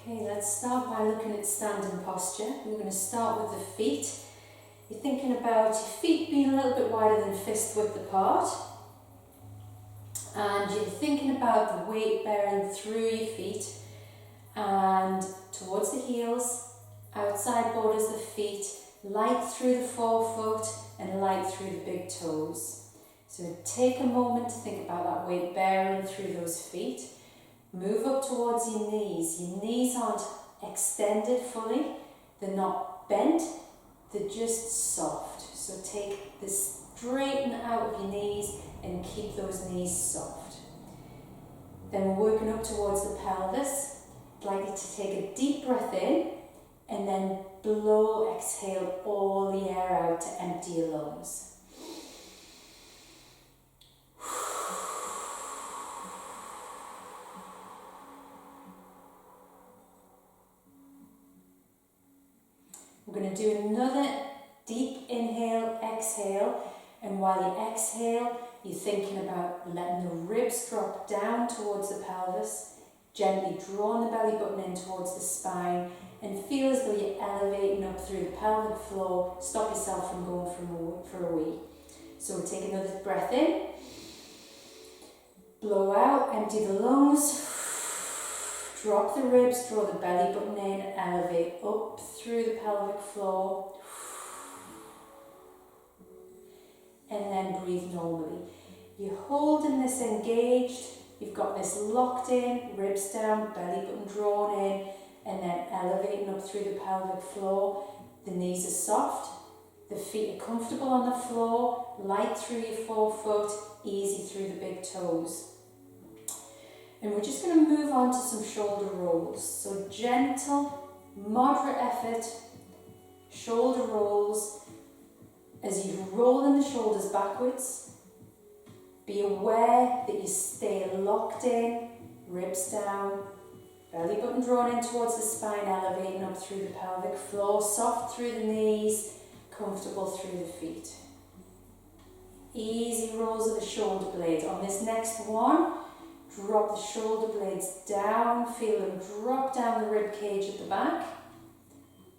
Okay, let's start by looking at standing posture. We're going to start with the feet. You're thinking about your feet being a little bit wider than fist width apart. And you're thinking about the weight bearing through your feet and towards the heels, outside borders of the feet, light through the forefoot and light through the big toes. So take a moment to think about that weight bearing through those feet. Move up towards your knees. Your knees aren't extended fully, they're not bent, they're just soft. So take this straighten out of your knees and keep those knees soft. Then we're working up towards the pelvis. I'd like you to take a deep breath in and then blow, exhale all the air out to empty your lungs. We're going to do another deep inhale, exhale, and while you exhale, you're thinking about letting the ribs drop down towards the pelvis, gently drawing the belly button in towards the spine, and feel as though you're elevating up through the pelvic floor. Stop yourself from going for a wee. So we'll take another breath in, blow out, empty the lungs, drop the ribs, draw the belly button in, elevate up through the pelvic floor, and then breathe normally. You're holding this engaged, you've got this locked in, ribs down, belly button drawn in, and then elevating up through the pelvic floor. The knees are soft, the feet are comfortable on the floor, light through your forefoot, easy through the big toes. And we're just going to move on to some shoulder rolls. So gentle, moderate effort, shoulder rolls. As you roll in the shoulders backwards, be aware that you stay locked in, ribs down, belly button drawn in towards the spine, elevating up through the pelvic floor, soft through the knees, comfortable through the feet. Easy rolls of the shoulder blades. On this next one, drop the shoulder blades down, feel them drop down the rib cage at the back.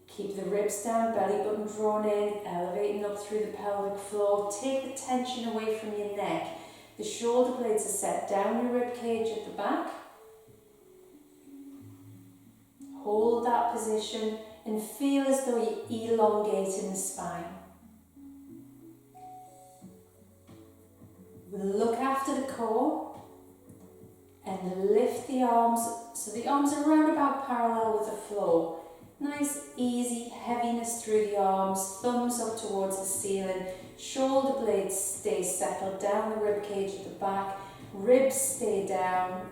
Keep the ribs down, belly button drawn in, elevating up through the pelvic floor. Take the tension away from your neck. The shoulder blades are set down your rib cage at the back. Hold that position and feel as though you're elongating the spine. Look after the core and lift the arms so the arms are around about parallel with the floor. Nice, easy heaviness through the arms, thumbs up towards the ceiling, shoulder blades stay settled down the rib cage at the back, ribs stay down,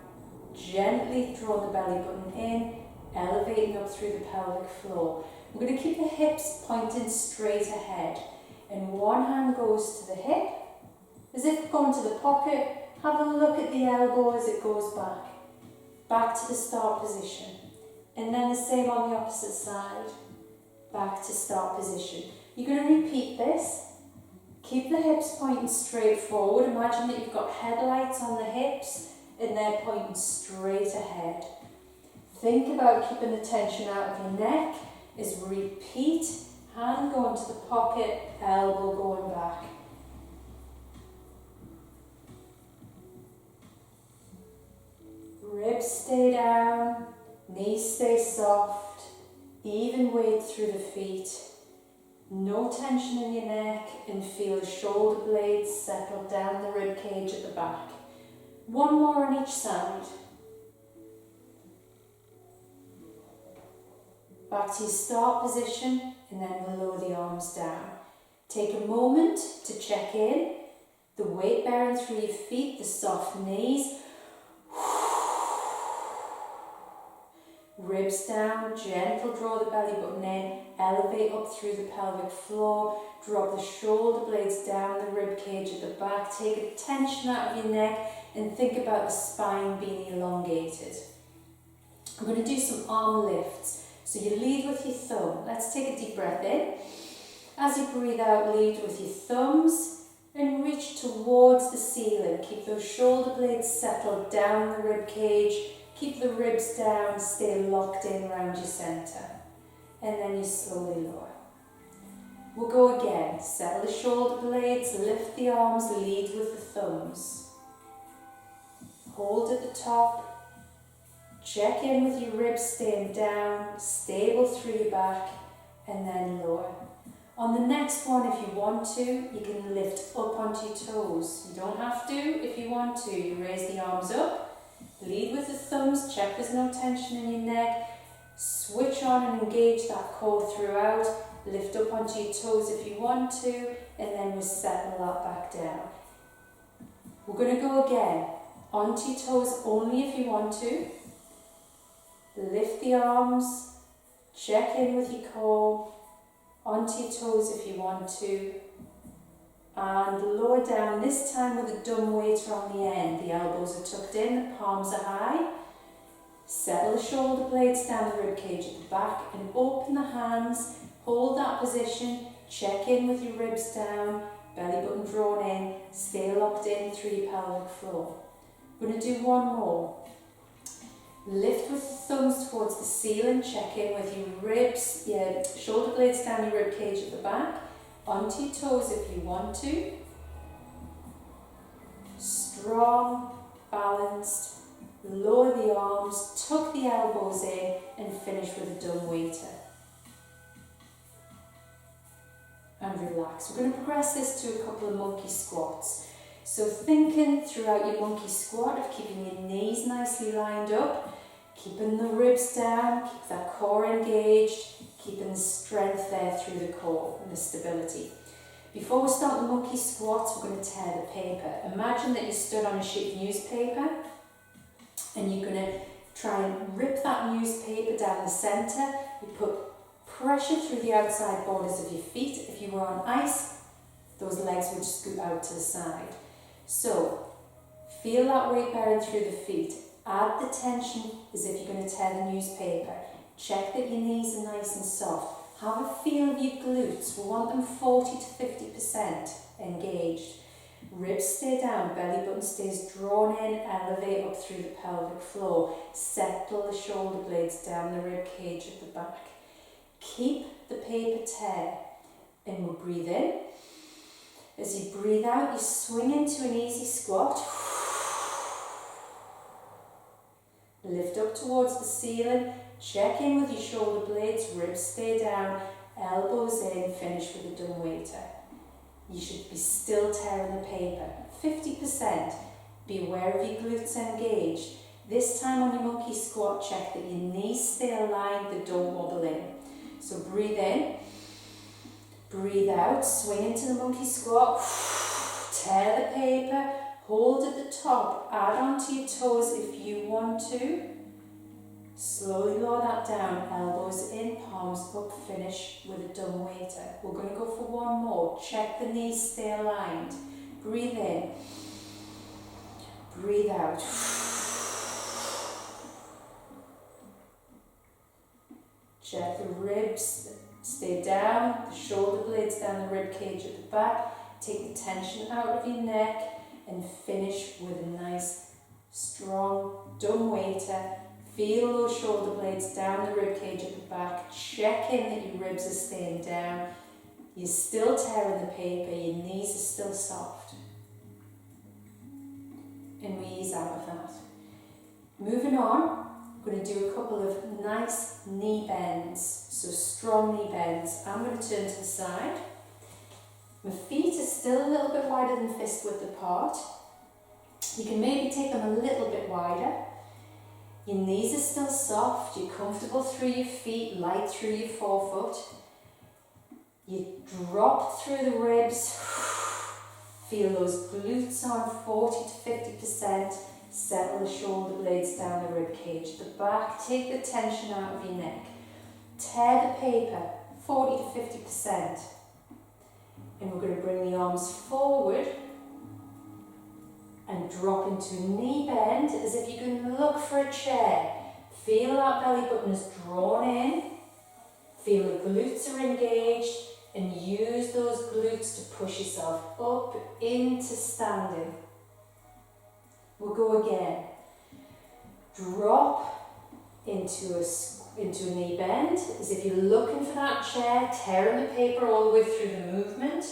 gently draw the belly button in, elevating up through the pelvic floor. We're going to keep the hips pointed straight ahead, and one hand goes to the hip, as if going to the pocket. Have a look at the elbow as it goes back to the start position. And then the same on the opposite side, back to start position. You're going to repeat this. Keep the hips pointing straight forward. Imagine that you've got headlights on the hips and they're pointing straight ahead. Think about keeping the tension out of your neck as we repeat, hand going to the pocket, elbow going back. Ribs stay down. Knees stay soft, even weight through the feet, no tension in your neck, and feel the shoulder blades settle down the rib cage at the back. One more on each side. Back to your start position and then we'll lower the arms down. Take a moment to check in, the weight bearing through your feet, the soft knees. Ribs down, gentle draw the belly button in, elevate up through the pelvic floor, drop the shoulder blades down the rib cage at the back, take a tension out of your neck and think about the spine being elongated. I'm going to do some arm lifts. So you lead with your thumb. Let's take a deep breath in. As you breathe out, lead with your thumbs and reach towards the ceiling. Keep those shoulder blades settled down the rib cage. Keep the ribs down, stay locked in around your centre. And then you slowly lower. We'll go again. Settle the shoulder blades, lift the arms, lead with the thumbs. Hold at the top. Check in with your ribs staying down, stable through your back, and then lower. On the next one, if you want to, you can lift up onto your toes. You don't have to if you want to. You raise the arms up, lead with the thumbs, check there's no tension in your neck, switch on and engage that core throughout, lift up onto your toes if you want to, and then we'll settle that back down. We're going to go again. Onto your toes only if you want to. Lift the arms, check in with your core, onto your toes if you want to, and lower down, this time with a dumb weight on the end. The elbows are tucked in, the palms are high. Settle the shoulder blades down the rib cage at the back and open the hands, hold that position, check in with your ribs down, belly button drawn in, stay locked in through your pelvic floor. We're going to do one more. Lift with the thumbs towards the ceiling, check in with your ribs, shoulder blades down your rib cage at the back, onto your toes if you want to. Strong, balanced, lower the arms, tuck the elbows in and finish with a dumb waiter. And relax. We're going to progress this to a couple of monkey squats. So thinking throughout your monkey squat of keeping your knees nicely lined up, keeping the ribs down, keep that core engaged, keeping the strength there through the core and the stability. Before we start the monkey squats, we're going to tear the paper. Imagine that you stood on a sheet of newspaper and you're going to try and rip that newspaper down the centre. You put pressure through the outside borders of your feet. If you were on ice, those legs would scoot out to the side. So, feel that weight bearing through the feet. Add the tension as if you're going to tear the newspaper. Check that your knees are nice and soft. Have a feel of your glutes. We want them 40 to 50% engaged. Ribs stay down, belly button stays drawn in, elevate up through the pelvic floor. Settle the shoulder blades down the rib cage at the back. Keep the paper tear and we'll breathe in. As you breathe out, you swing into an easy squat. Lift up towards the ceiling, check in with your shoulder blades, ribs stay down, elbows in, finish with a dumb waiter. You should be still tearing the paper. 50%. Be aware of your glutes engaged. This time on your monkey squat, check that your knees stay aligned, they don't wobble in. So breathe in, breathe out, swing into the monkey squat, tear the paper, hold at the top, add onto your toes if you want to. Slowly lower that down, elbows in, palms up, finish with a dumb waiter. We're going to go for one more. Check the knees stay aligned. Breathe in, breathe out. Check the ribs stay down, the shoulder blades down the rib cage at the back. Take the tension out of your neck and finish with a nice, strong, dumb waiter. Feel those shoulder blades down the rib cage at the back. Check in that your ribs are staying down. You're still tearing the paper, your knees are still soft. And we ease out of that. Moving on, we're going to do a couple of nice knee bends. So strong knee bends. I'm going to turn to the side. My feet are still a little bit wider than fist width apart. You can maybe take them a little bit wider. Your knees are still soft, you're comfortable through your feet, light through your forefoot. You drop through the ribs, feel those glutes on 40 to 50%, settle the shoulder blades down the rib cage at the back, take the tension out of your neck. Tear the paper, 40 to 50%. And we're going to bring the arms forward and drop into a knee bend as if you're going to look for a chair. Feel that belly button is drawn in. Feel the glutes are engaged and use those glutes to push yourself up into standing. We'll go again. Drop into a knee bend, as if you're looking for that chair, tearing the paper all the way through the movement.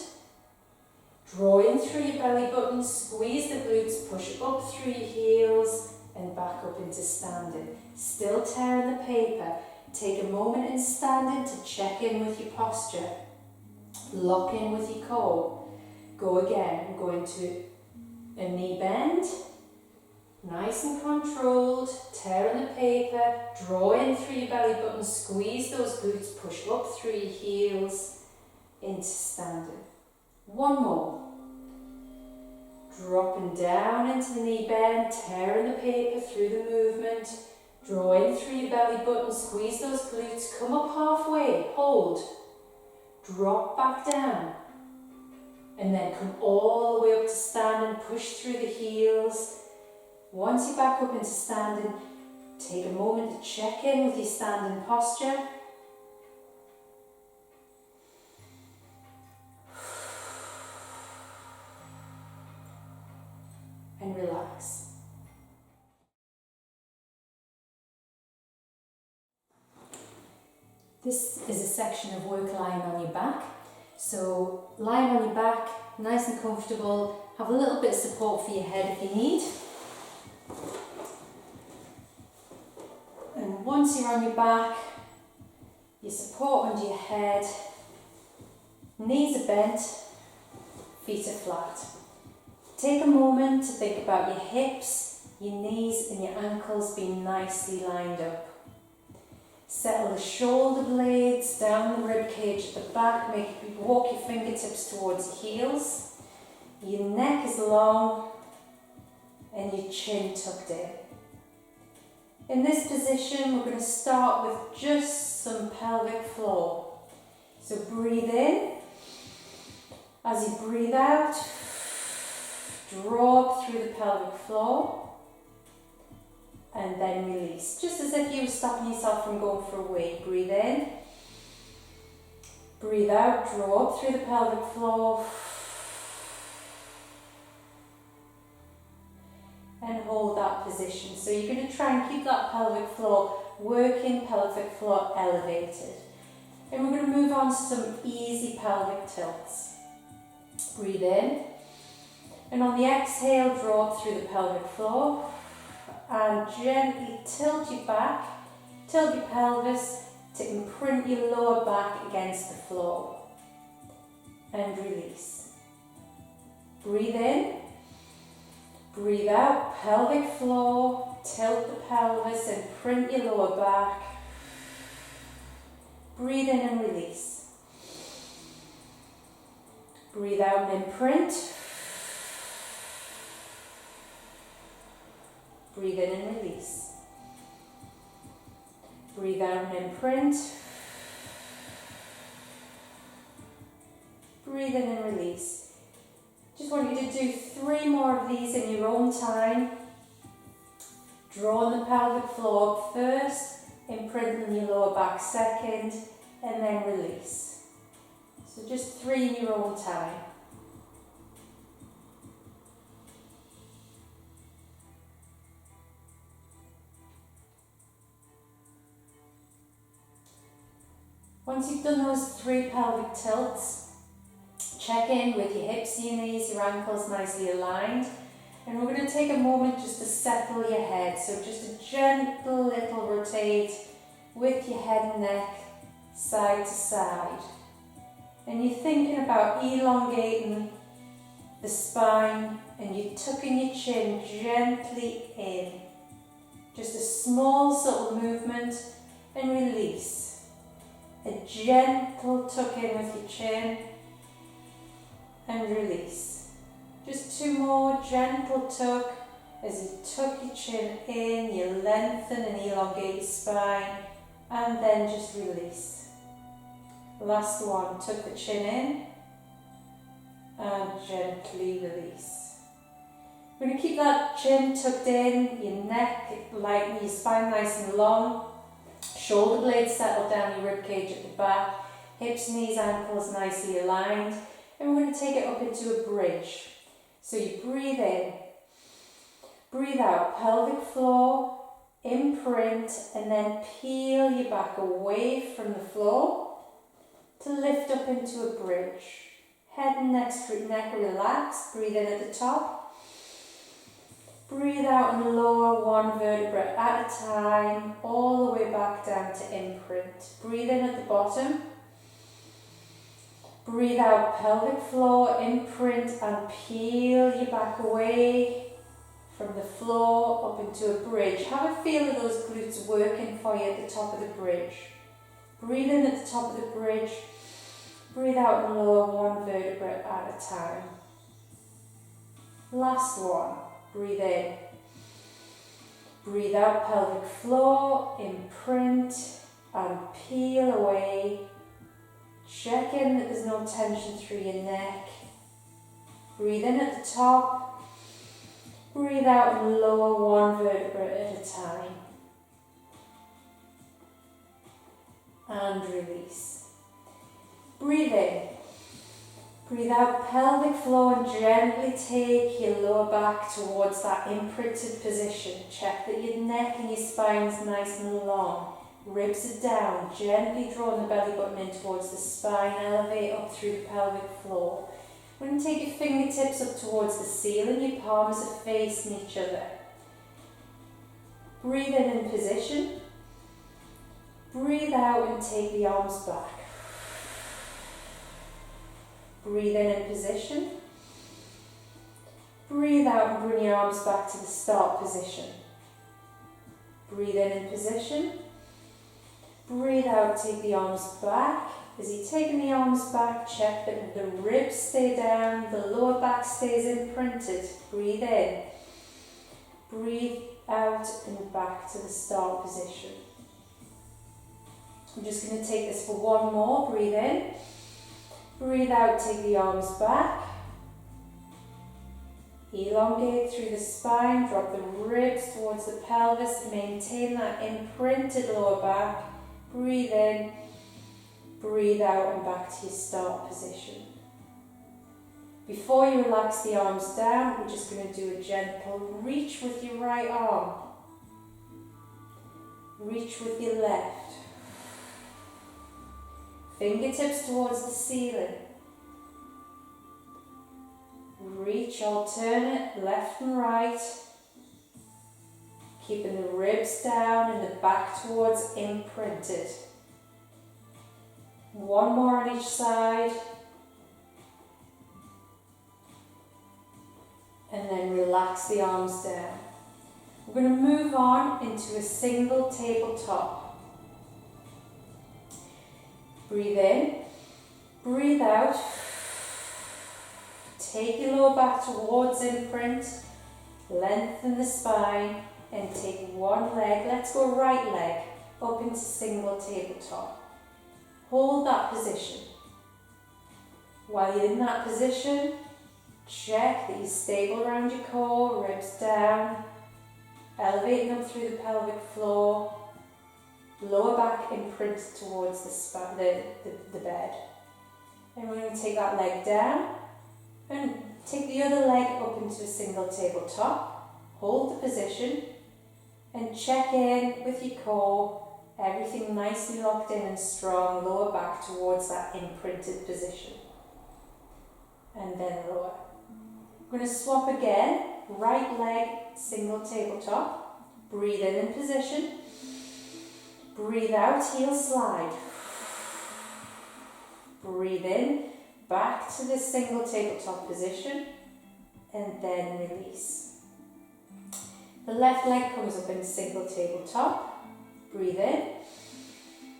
Draw in through your belly button, squeeze the glutes, push up through your heels and back up into standing. Still tearing the paper. Take a moment in standing to check in with your posture. Lock in with your core. Go again. We're going to a knee bend. Nice and controlled. Tearing the paper. Draw in through your belly button. Squeeze those glutes. Push up through your heels into standing. One more. Dropping down into the knee bend. Tearing the paper through the movement. Draw in through your belly button, squeeze those glutes, come up halfway, hold, drop back down, and then come all the way up to standing, push through the heels. Once you're back up into standing, take a moment to check in with your standing posture. And relax. This is a section of work lying on your back. So lying on your back, nice and comfortable, have a little bit of support for your head if you need. And once you're on your back, your support under your head, knees are bent, feet are flat. Take a moment to think about your hips, your knees and your ankles being nicely lined up. Settle the shoulder blades down the rib cage at the back. Walk your fingertips towards your heels. Your neck is long and your chin tucked in. In this position, we're going to start with just some pelvic floor. So breathe in. As you breathe out, draw up through the pelvic floor. And then release, just as if you were stopping yourself from going for a wee. Breathe in, breathe out, draw up through the pelvic floor, and hold that position. So you're going to try and keep that pelvic floor working, pelvic floor elevated. And we're going to move on to some easy pelvic tilts. Breathe in, and on the exhale, draw up through the pelvic floor. And gently tilt your back, tilt your pelvis to imprint your lower back against the floor. And release. Breathe in, breathe out, pelvic floor, tilt the pelvis, imprint your lower back. Breathe in and release. Breathe out and imprint. Breathe in and release. Breathe out and imprint. Breathe in and release. Just want you to do 3 more of these in your own time. Drawing the pelvic floor up first, imprinting your lower back second, and then release. So just 3 in your own time. Once you've done those 3 pelvic tilts, check in with your hips, your knees, your ankles nicely aligned. And we're going to take a moment just to settle your head. So just a gentle little rotate with your head and neck side to side. And you're thinking about elongating the spine and you're tucking your chin gently in. Just a small subtle movement and release. A gentle tuck in with your chin and release. Just 2 more, gentle tuck. As you tuck your chin in, you lengthen and elongate your spine and then just release. Last one, tuck the chin in and gently release. We're going to keep that chin tucked in, your neck light, your spine nice and long. Shoulder blades settle down your ribcage at the back, hips, knees, ankles nicely aligned, and we're going to take it up into a bridge. So you breathe in, breathe out, pelvic floor, imprint, and then peel your back away from the floor to lift up into a bridge. Head and neck relaxed. Breathe in at the top. Breathe out and lower one vertebra at a time, all the way back down to imprint. Breathe in at the bottom. Breathe out, pelvic floor, imprint, and peel your back away from the floor up into a bridge. Have a feel of those glutes working for you at the top of the bridge. Breathe in at the top of the bridge. Breathe out and lower one vertebra at a time. Last one. Breathe in. Breathe out, pelvic floor, imprint, and peel away. Check in that there's no tension through your neck. Breathe in at the top. Breathe out and lower one vertebra at a time. And release. Breathe in. Breathe out, pelvic floor, and gently take your lower back towards that imprinted position. Check that your neck and your spine is nice and long. Ribs are down, gently drawing the belly button in towards the spine, elevate up through the pelvic floor. We're going to take your fingertips up towards the ceiling, your palms are facing each other. Breathe in position. Breathe out and take the arms back. Breathe in position. Breathe out and bring your arms back to the start position. Breathe in position. Breathe out, take the arms back. As you're taking the arms back, check that the ribs stay down, the lower back stays imprinted. Breathe in. Breathe out and back to the start position. I'm just going to take this for one more. Breathe in. Breathe out, take the arms back. Elongate through the spine, drop the ribs towards the pelvis, maintain that imprinted lower back. Breathe in, breathe out and back to your start position. Before you relax the arms down, we're just going to do a gentle reach with your right arm. Reach with your left. Fingertips towards the ceiling. Reach alternate, left and right. Keeping the ribs down and the back towards imprinted. One more on each side. And then relax the arms down. We're going to move on into a single tabletop. Breathe in, breathe out. Take your lower back towards imprint. Lengthen the spine. And take one leg, let's go right leg, up into single tabletop. Hold that position. While you're in that position, check that you're stable around your core, ribs down, elevating up through the pelvic floor, lower back imprinted towards the bed. And we're going to take that leg down and take the other leg up into a single tabletop. Hold the position. And check in with your core, everything nicely locked in and strong, lower back towards that imprinted position. And then lower. We're going to swap again, right leg, single tabletop. Breathe in position. Breathe out, heel slide. Breathe in, back to the single tabletop position. And then release. The left leg comes up in single tabletop. Breathe in.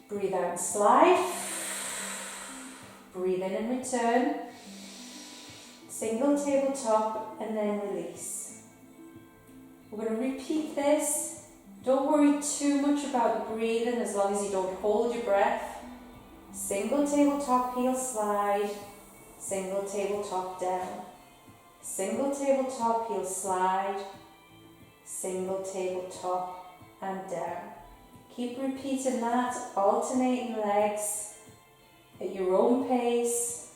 Breathe out and slide. Breathe in and return. Single tabletop and then release. We're going to repeat this. Don't worry too much about the breathing as long as you don't hold your breath. Single tabletop, heel slide. Single tabletop down. Single tabletop, heel slide. Single tabletop and down. Keep repeating that, alternating legs at your own pace.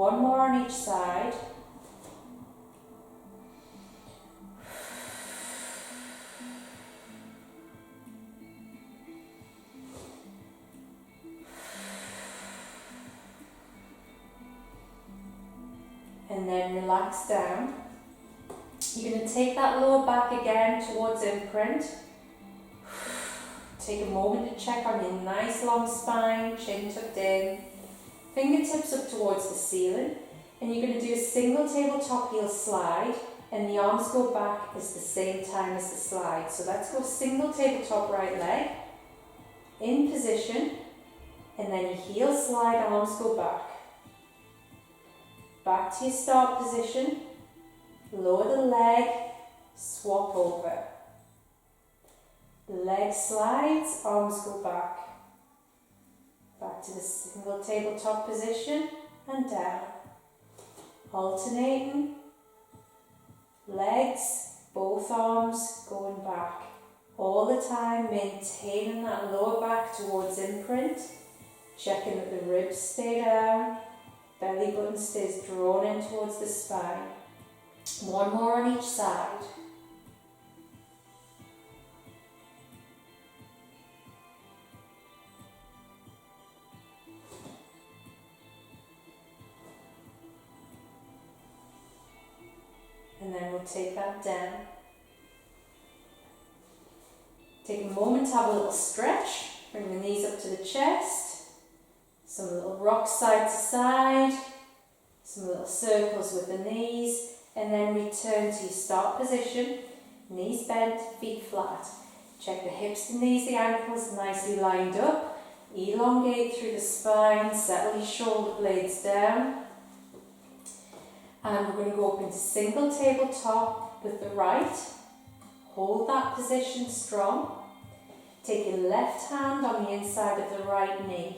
one more on each side. And then relax down. You're going to take that lower back again towards imprint. Take a moment to check on your nice long spine, chin tucked in, fingertips up towards the ceiling, and you're going to do a single tabletop heel slide, and the arms go back at the same time as the slide. So let's go single tabletop right leg, in position, and then your heel slide, arms go back. Back to your start position, lower the leg, swap over. Leg slides, arms go back. Back to the single tabletop position and down. Alternating. Legs, both arms going back. All the time maintaining that lower back towards imprint. Checking that the ribs stay down. Belly button stays drawn in towards the spine. One more on each side. And then we'll take that down. Take a moment to have a little stretch. Bring the knees up to the chest. Some little rocks side to side. Some little circles with the knees. And then return to your start position. Knees bent, feet flat. Check the hips, the knees, the ankles nicely lined up. Elongate through the spine. Settle your shoulder blades down. And we're going to go up into single tabletop with the right. Hold that position strong. Take your left hand on the inside of the right knee.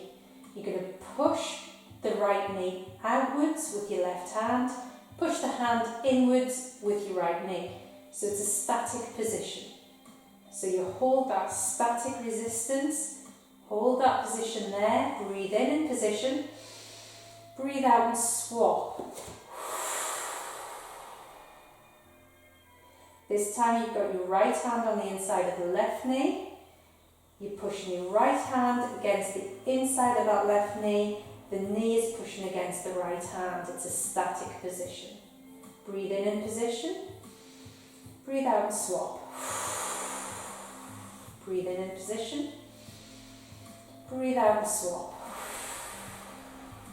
You're going to push the right knee outwards with your left hand. Push the hand inwards with your right knee. So it's a static position. So you hold that static resistance. Hold that position there. Breathe in position. Breathe out and swap. This time you've got your right hand on the inside of the left knee. You're pushing your right hand against the inside of that left knee. The knee is pushing against the right hand. It's a static position. Breathe in position. Breathe out and swap. Breathe in position. Breathe out and swap.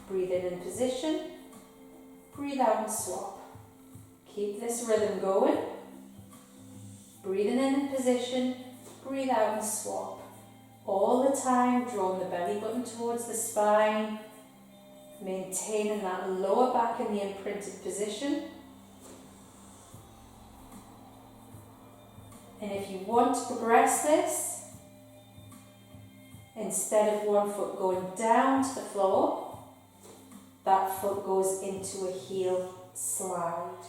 Breathe in position. Breathe out and swap. Keep this rhythm going. Breathing in position, breathe out and swap. All the time, drawing the belly button towards the spine, maintaining that lower back in the imprinted position. And if you want to progress this, instead of one foot going down to the floor, that foot goes into a heel slide.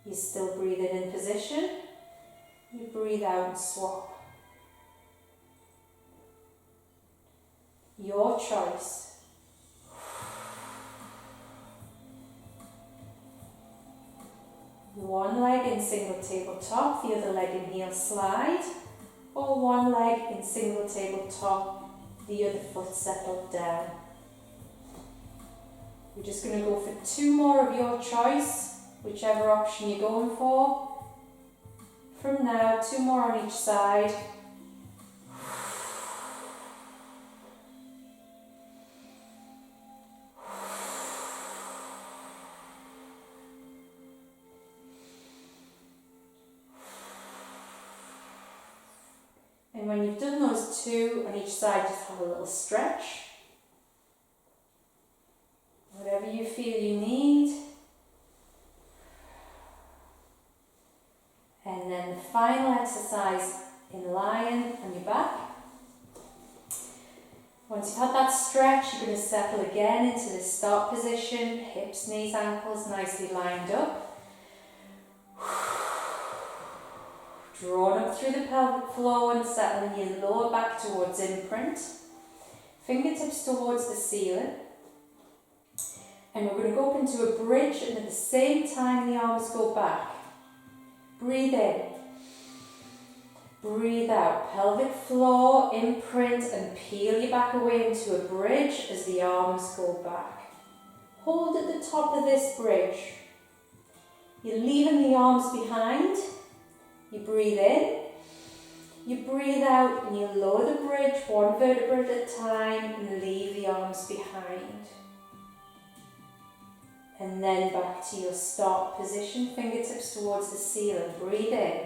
You're still breathing in position. You breathe out and swap. Your choice. One leg in single tabletop, the other leg in heel slide, or one leg in single tabletop, the other foot settled down. We're just going to go for two more of your choice. Whichever option you're going for. From now, two more on each side. And when you've done those two on each side, just have a little stretch. Whatever you feel you need. And then the final exercise in lion on your back. Once you've had that stretch, you're going to settle again into the start position, hips, knees, ankles nicely lined up. Drawn up through the pelvic floor and settling your lower back towards imprint. Fingertips towards the ceiling. And we're going to go up into a bridge, and at the same time the arms go back. Breathe in. Breathe out. Pelvic floor, imprint, and peel your back away into a bridge as the arms go back. Hold at the top of this bridge. You're leaving the arms behind. You breathe in. You breathe out and you lower the bridge one vertebra at a time and leave the arms behind. And then back to your start position, fingertips towards the ceiling. Breathe in.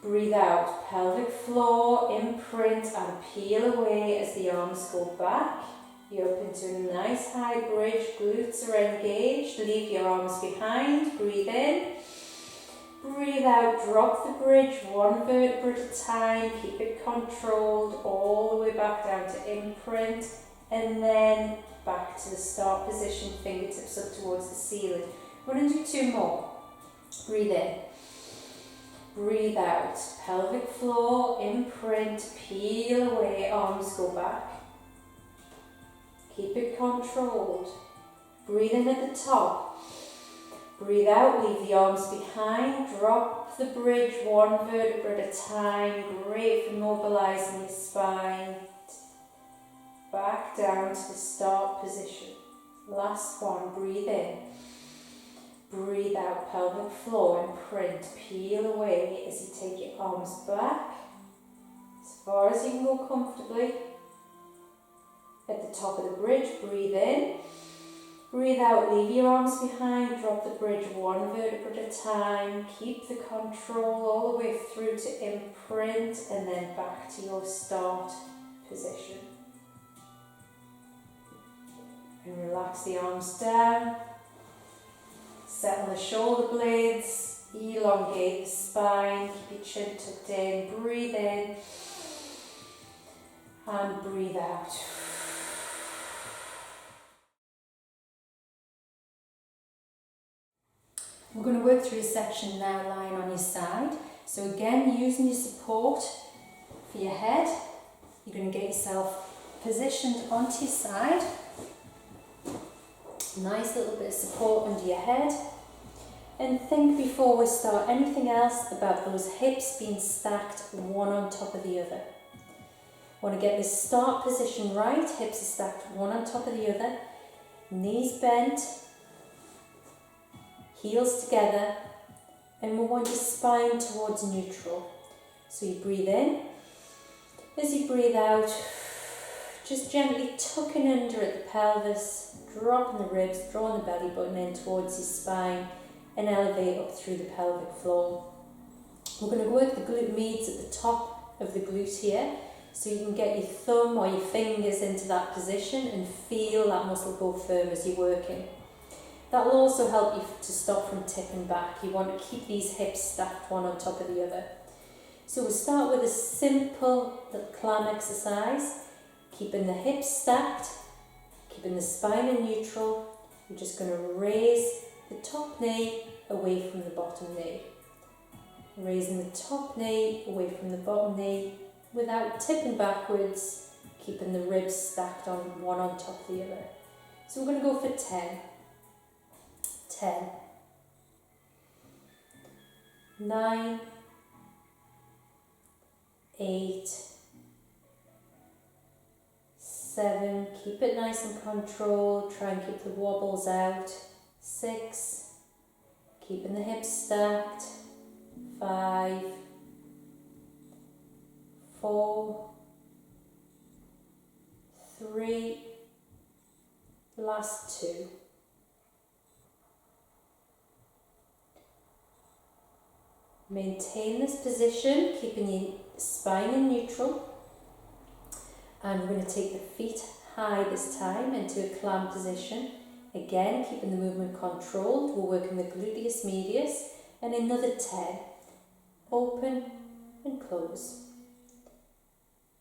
Breathe out. Pelvic floor, imprint, and peel away as the arms go back. You're up into a nice high bridge, glutes are engaged. Leave your arms behind. Breathe in. Breathe out, drop the bridge one vertebra at a time. Keep it controlled all the way back down to imprint. And then back to the start position, fingertips up towards the ceiling. We're going to do two more. Breathe in. Breathe out. Pelvic floor, imprint, peel away, arms go back. Keep it controlled. Breathe in at the top. Breathe out, leave the arms behind. Drop the bridge one vertebra at a time. Great for mobilising your spine. Back down to the start position. Last one, breathe in. Breathe out, pelvic floor, imprint, peel away as you take your arms back as far as you can go comfortably. At the top of the bridge, breathe in. Breathe out, leave your arms behind, drop the bridge one vertebra at a time. Keep the control all the way through to imprint and then back to your start position. And relax the arms down. Settle the shoulder blades, elongate the spine, keep your chin tucked in, breathe in and breathe out. We're going to work through a section now lying on your side. So again, using your support for your head, you're going to get yourself positioned onto your side. Nice little bit of support under your head. And think before we start anything else about those hips being stacked one on top of the other. Want to get this start position right, hips are stacked one on top of the other, knees bent, heels together, and we want your spine towards neutral. So you breathe in. As you breathe out, just gently tucking under at the pelvis, dropping the ribs, drawing the belly button in towards your spine, and elevate up through the pelvic floor. We're going to work the glute medius at the top of the glute here, so you can get your thumb or your fingers into that position and feel that muscle go firm as you're working. That will also help you to stop from tipping back. You want to keep these hips stacked one on top of the other. So we'll start with a simple climb exercise, keeping the hips stacked, keeping the spine in neutral. We're just going to raise the top knee away from the bottom knee. Raising the top knee away from the bottom knee without tipping backwards, keeping the ribs stacked on one on top of the other. So we're going to go for 10. 10, 9, 8, 7, keep it nice and controlled, try and keep the wobbles out. 6, keeping the hips stacked. 5, 4, 3, last 2. Maintain this position, keeping your spine in neutral. And we're going to take the feet high this time into a clam position. Again, keeping the movement controlled. We're working the gluteus medius. And another 10. Open and close.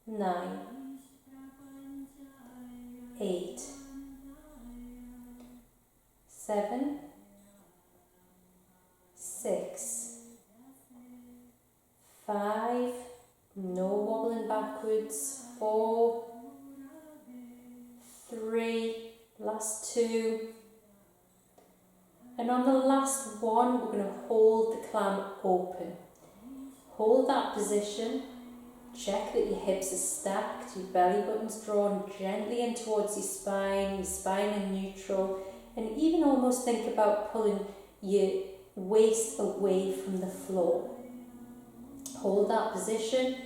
9, 8, 7, 6, 5, no wobbling backwards. 4, 3, last 2. And on the last one, we're going to hold the clam open. Hold that position. Check that your hips are stacked, your belly button's drawn gently in towards your spine in neutral, and even almost think about pulling your waist away from the floor. Hold that position,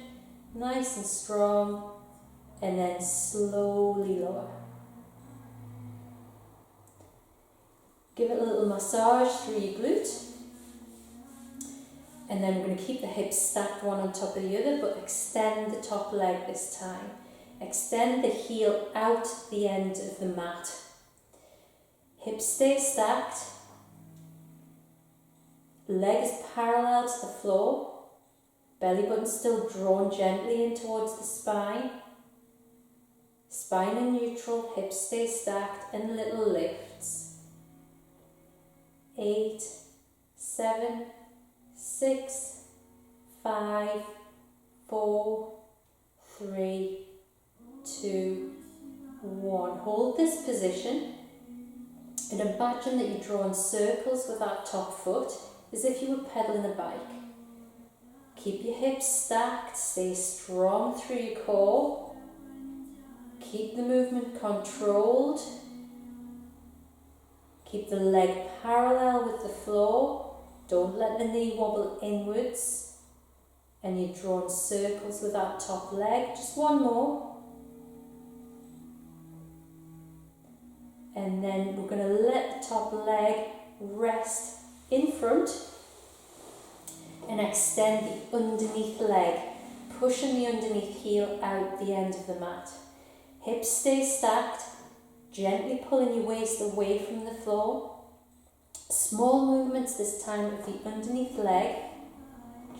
nice and strong, and then slowly lower. Give it a little massage through your glute. And then we're going to keep the hips stacked one on top of the other, but extend the top leg this time. Extend the heel out the end of the mat. Hips stay stacked. Leg is parallel to the floor. Belly button still drawn gently in towards the spine. Spine in neutral, hips stay stacked, and little lifts. 8, 7, 6, 5, 4, 3, 2, 1. Hold this position and imagine that you're drawing circles with that top foot as if you were pedaling a bike. Keep your hips stacked, stay strong through your core. Keep the movement controlled. Keep the leg parallel with the floor. Don't let the knee wobble inwards. And you're drawing circles with that top leg. Just one more. And then we're going to let the top leg rest in front and extend the underneath leg, pushing the underneath heel out the end of the mat. Hips stay stacked, gently pulling your waist away from the floor. Small movements this time of the underneath leg,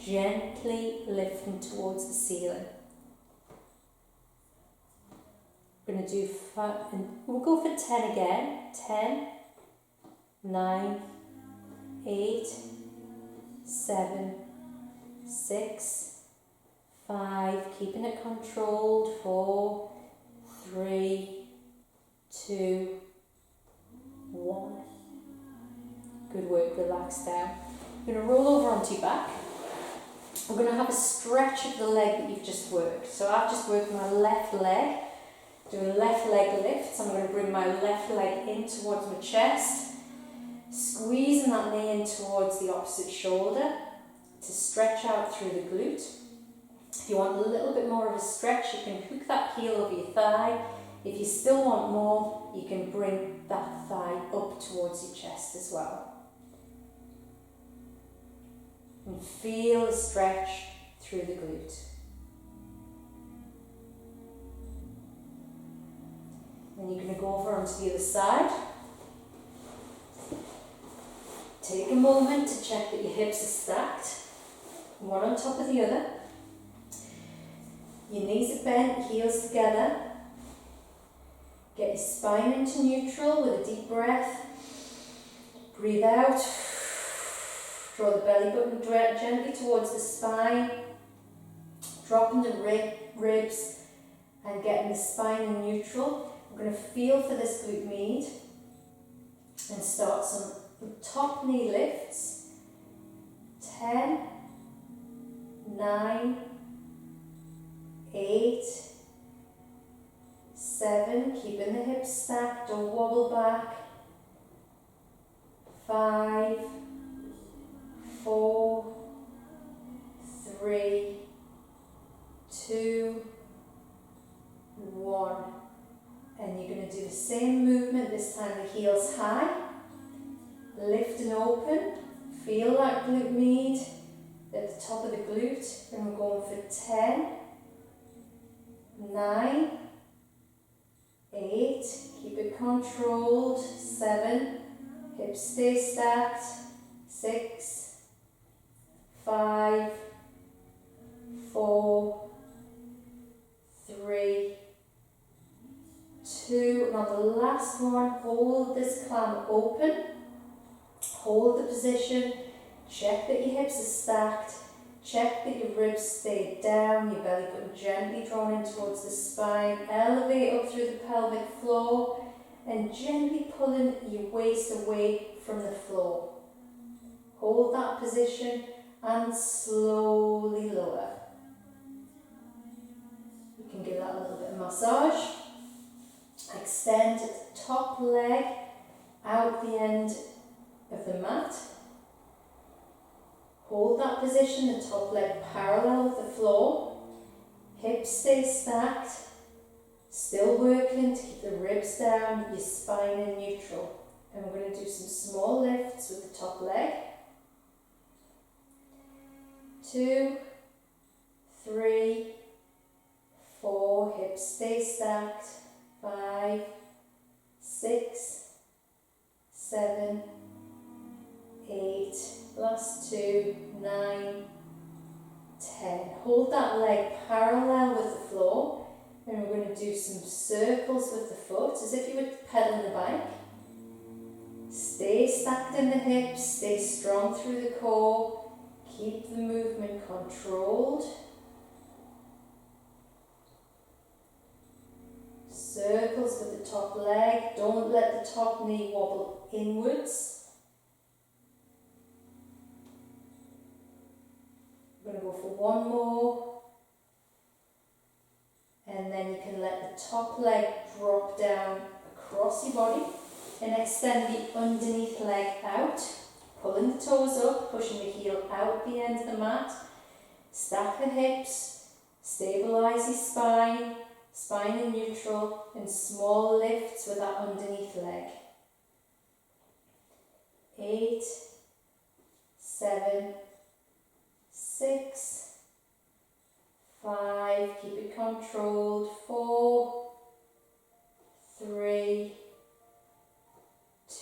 gently lifting towards the ceiling. We're going to do 5, and we'll go for 10 again. 10, 9, 8, 7, 6, 5, keeping it controlled. 4, 3, 2, 1. Good work, relax down. You're going to roll over onto your back. We're going to have a stretch of the leg that you've just worked. So I've just worked my left leg, doing left leg lifts. I'm going to bring my left leg in towards my chest, squeezing that knee in towards the opposite shoulder to stretch out through the glute. If you want a little bit more of a stretch, you can hook that heel over your thigh. If you still want more, you can bring that thigh up towards your chest as well. And feel the stretch through the glute. Then you're going to go over onto the other side. Take a moment to check that your hips are stacked, one on top of the other. Your knees are bent, heels together. Get your spine into neutral with a deep breath. Breathe out. Draw the belly button gently towards the spine. Dropping the ribs and getting the spine in neutral. We're going to feel for this glute med and start some top knee lifts. 10, 9, 8, 7, keeping the hips stacked, don't wobble back. 5, 4, 3, 2, 1. And you're going to do the same movement, this time the heels high. Lift and open. Feel that glute med at the top of the glute. And we're going for 10, 9, 8, keep it controlled. 7, hips stay stacked. 6, 5, 4, 3, 2, and on the last one, hold this clam open. Hold the position. Check that your hips are stacked. Check that your ribs stay down, your belly button gently drawn in towards the spine. Elevate up through the pelvic floor and gently pulling your waist away from the floor. Hold that position and slowly lower. You can give that a little bit of massage. Extend the top leg out the end of the mat. Hold that position, the top leg parallel with the floor. Hips stay stacked. Still working to keep the ribs down, your spine in neutral. And we're going to do some small lifts with the top leg. 2, 3, 4, hips stay stacked. 5, 6, 7, 8, last 2, 9, 10. Hold that leg parallel with the floor, and we're going to do some circles with the foot as if you were pedaling a bike. Stay stacked in the hips, stay strong through the core, keep the movement controlled. Circles with the top leg, don't let the top knee wobble inwards. We're going to go for one more, and then you can let the top leg drop down across your body and extend the underneath leg out, pulling the toes up, pushing the heel out the end of the mat. Stack the hips, stabilise your spine, spine in neutral, and small lifts with that underneath leg. 8, 7, 6, 5, keep it controlled, 4, 3,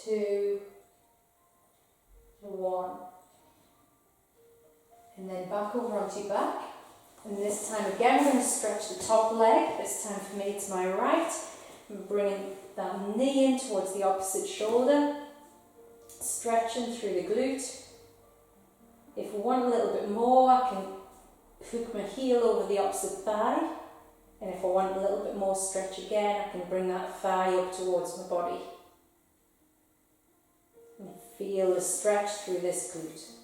2, 1. And then back over onto your back. And this time again, we're going to stretch the top leg. This time for me to my right. I'm bringing that knee in towards the opposite shoulder. Stretching through the glute. If we want a little bit more, I can hook my heel over the opposite thigh. And if I want a little bit more stretch again, I can bring that thigh up towards my body. And feel the stretch through this glute.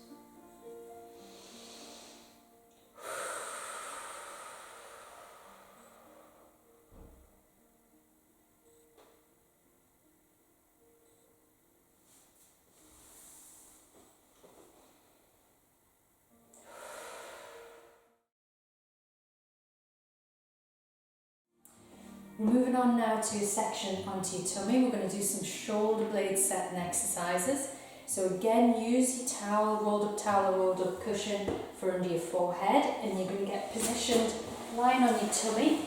Moving on now to a section onto your tummy, we're going to do some shoulder blade setting exercises. So again, use your towel, rolled up cushion for under your forehead, and you're going to get positioned lying on your tummy.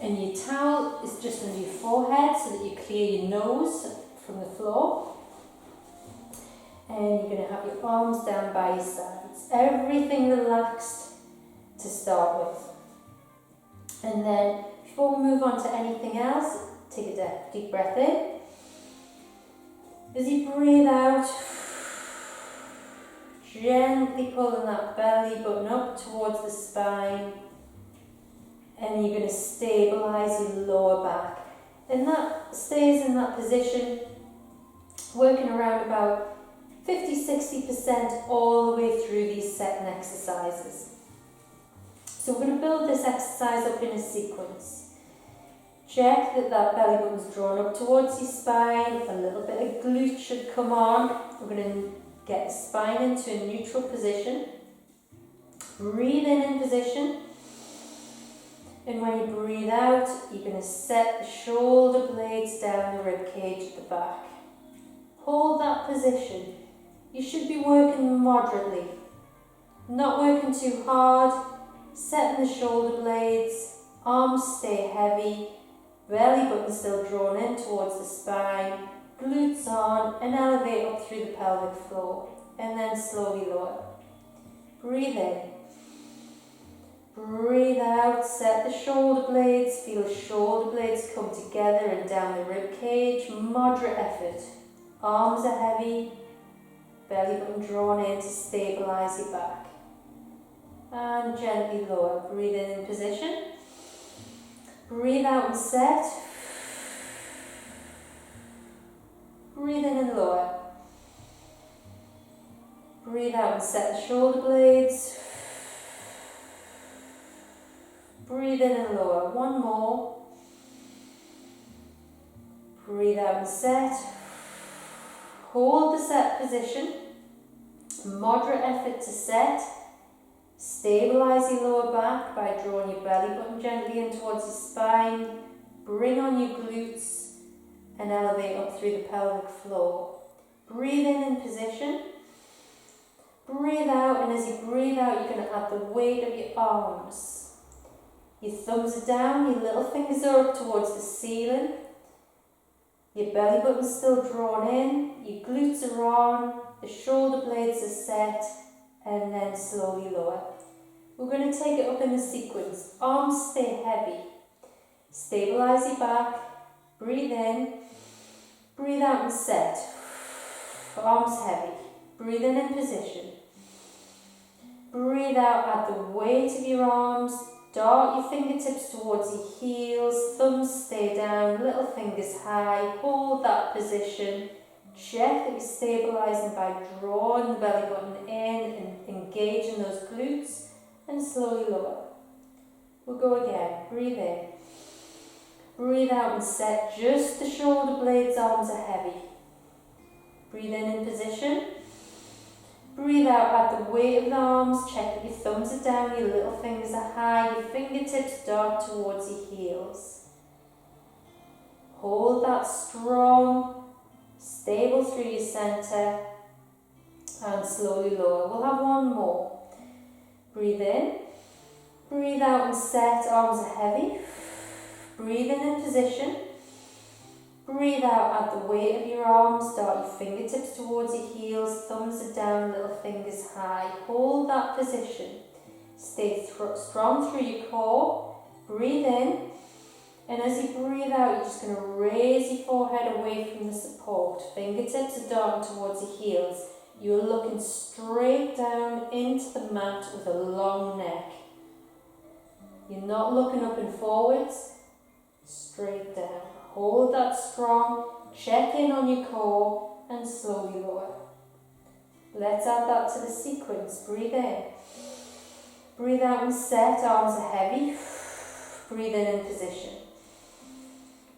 And your towel is just under your forehead so that you clear your nose from the floor. And you're going to have your arms down by your sides. Everything relaxed to start with. And then, before we move on to anything else, take a deep breath in. As you breathe out, gently pulling that belly button up towards the spine. And you're going to stabilise your lower back. And that stays in that position, working around about 50-60% all the way through these setting exercises. So we're going to build this exercise up in a sequence. Check that that belly button's drawn up towards your spine. A little bit of glute should come on. We're going to get the spine into a neutral position. Breathe in position. And when you breathe out, you're going to set the shoulder blades down the rib cage at the back. Hold that position. You should be working moderately. Not working too hard. Setting the shoulder blades, arms stay heavy, belly button still drawn in towards the spine, glutes on, and elevate up through the pelvic floor, and then slowly lower. Breathe in. Breathe out, set the shoulder blades, feel the shoulder blades come together and down the rib cage, moderate effort. Arms are heavy, belly button drawn in to stabilise your back. And gently lower. Breathe in position. Breathe out and set. Breathe in and lower. Breathe out and set the shoulder blades. Breathe in and lower. One more. Breathe out and set. Hold the set position. Moderate effort to set. Stabilise your lower back by drawing your belly button gently in towards your spine. Bring on your glutes and elevate up through the pelvic floor. Breathe in position. Breathe out, and as you breathe out, you're going to add the weight of your arms. Your thumbs are down, your little fingers are up towards the ceiling. Your belly button's still drawn in, your glutes are on, the shoulder blades are set, and then slowly lower. We're going to take it up in the sequence. Arms stay heavy. Stabilise your back. Breathe in. Breathe out and set. Arms heavy. Breathe in position. Breathe out, add the weight of your arms. Dart your fingertips towards your heels. Thumbs stay down, little fingers high. Hold that position. Check that you're stabilising by drawing the belly button in and engaging those glutes, and slowly lower. We'll go again. Breathe in. Breathe out and set. Just the shoulder blades, arms are heavy. Breathe in position. Breathe out, add the weight of the arms. Check that your thumbs are down, your little fingers are high, your fingertips dart towards your heels. Hold that strong, stable through your centre, and slowly lower. We'll have one more. Breathe in. Breathe out and set. Arms are heavy. Breathe in position. Breathe out, add the weight of your arms. Dart your fingertips towards your heels. Thumbs are down, little fingers high. Hold that position. Stay strong through your core. Breathe in. And as you breathe out, you're just going to raise your forehead away from the support. Fingertips are darting towards your heels. You're looking straight down into the mat with a long neck. You're not looking up and forwards, straight down. Hold that strong, check in on your core and slowly lower. Let's add that to the sequence. Breathe in. Breathe out and set, arms are heavy. Breathe in position.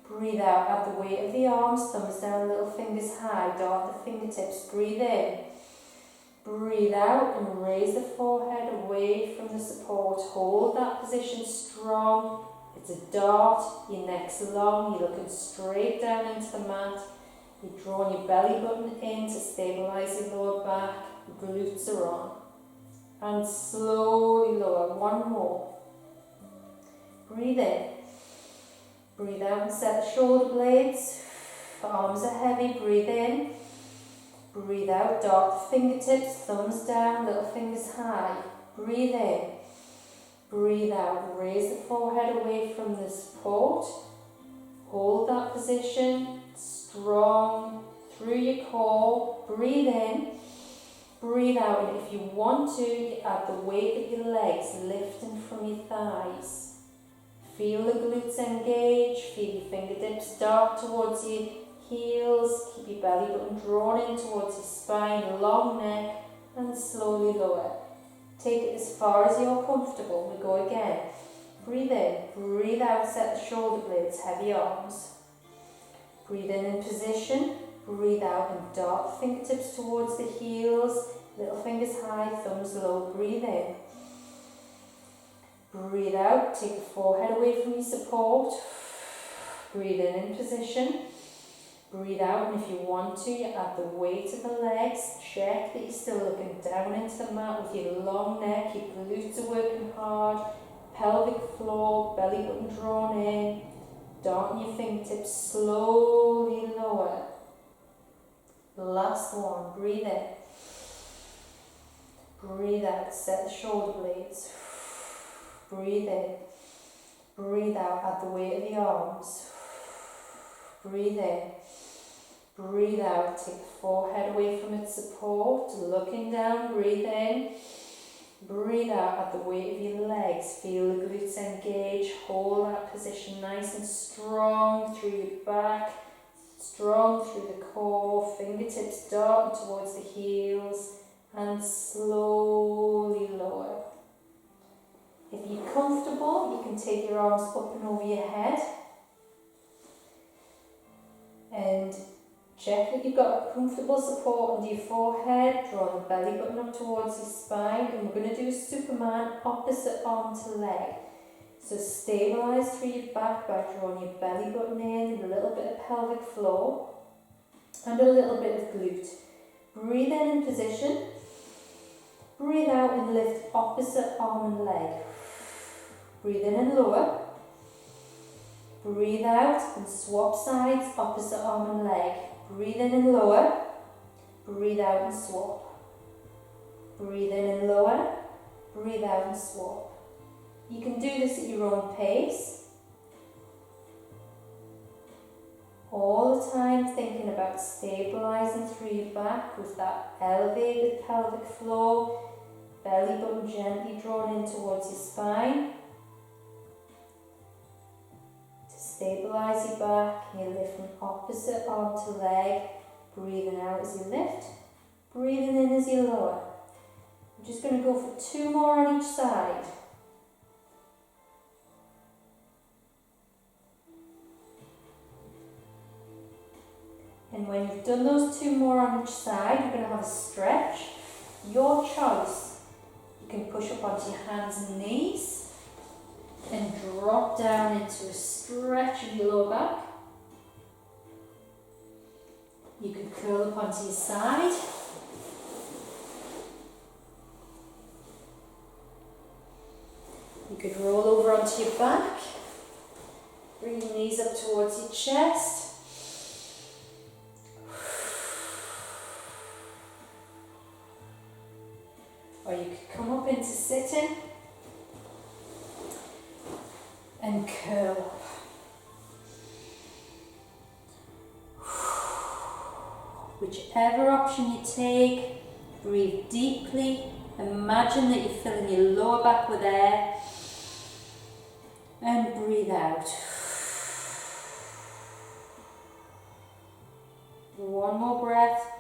Breathe out, add the weight of the arms, thumbs down, little fingers high, dart the fingertips. Breathe in. Breathe out and raise the forehead away from the support. Hold that position strong. It's a dart, your neck's long, you're looking straight down into the mat. You're drawing your belly button in to stabilise your lower back. Your glutes are on. And slowly lower. One more. Breathe in. Breathe out and set the shoulder blades. Arms are heavy. Breathe in. Breathe out. Dart the fingertips. Thumbs down. Little fingers high. Breathe in. Breathe out. Raise the forehead away from the support. Hold that position. Strong through your core. Breathe in. Breathe out. And if you want to, you add the weight of your legs lifting from your thighs. Feel the glutes engage. Feel your fingertips dart towards your heels. Keep your belly button drawn in towards your spine. Long neck. And slowly lower. Take it as far as you're comfortable. We go again. Breathe in. Breathe out. Set the shoulder blades. Heavy arms. Breathe in position. Breathe out and dart the fingertips towards the heels. Little fingers high, thumbs low. Breathe in. Breathe out. Take the forehead away from your support. Breathe in position. Breathe out, and if you want to, you add the weight of the legs. Check that you're still looking down into the mat with your long neck. Your glutes are working hard. Pelvic floor, belly button drawn in. Darting your fingertips, slowly lower. Last one. Breathe in. Breathe out. Set the shoulder blades. Breathe in. Breathe out. Add the weight of the arms. Breathe in. Breathe out. Take the forehead away from its support. Looking down. Breathe in. Breathe out. Add the weight of your legs. Feel the glutes engage. Hold that position nice and strong through your back. Strong through the core, fingertips darting towards the heels, and slowly lower. If you're comfortable, you can take your arms up and over your head and check that you've got a comfortable support under your forehead. Draw the belly button up towards your spine, and we're going to do a Superman opposite arm to leg. So stabilise through your back by drawing your belly button in and a little bit of pelvic floor and a little bit of glute. Breathe in position. Breathe out and lift opposite arm and leg. Breathe in and lower. Breathe out and swap sides, opposite arm and leg. Breathe in and lower. Breathe out and swap. Breathe in and lower. Breathe out and swap. You can do this at your own pace. All the time thinking about stabilising through your back with that elevated pelvic floor, belly button gently drawn in towards your spine. To stabilise your back, you lift from opposite arm to leg, breathing out as you lift, breathing in as you lower. I'm just going to go for 2 more on each side. And when you've done those 2 more on each side, you're going to have a stretch. Your choice. You can push up onto your hands and knees and drop down into a stretch of your lower back. You can curl up onto your side. You could roll over onto your back. Bring your knees up towards your chest. Or you could come up into sitting and curl up. Whichever option you take, breathe deeply. Imagine that you're filling your lower back with air. And breathe out. One more breath.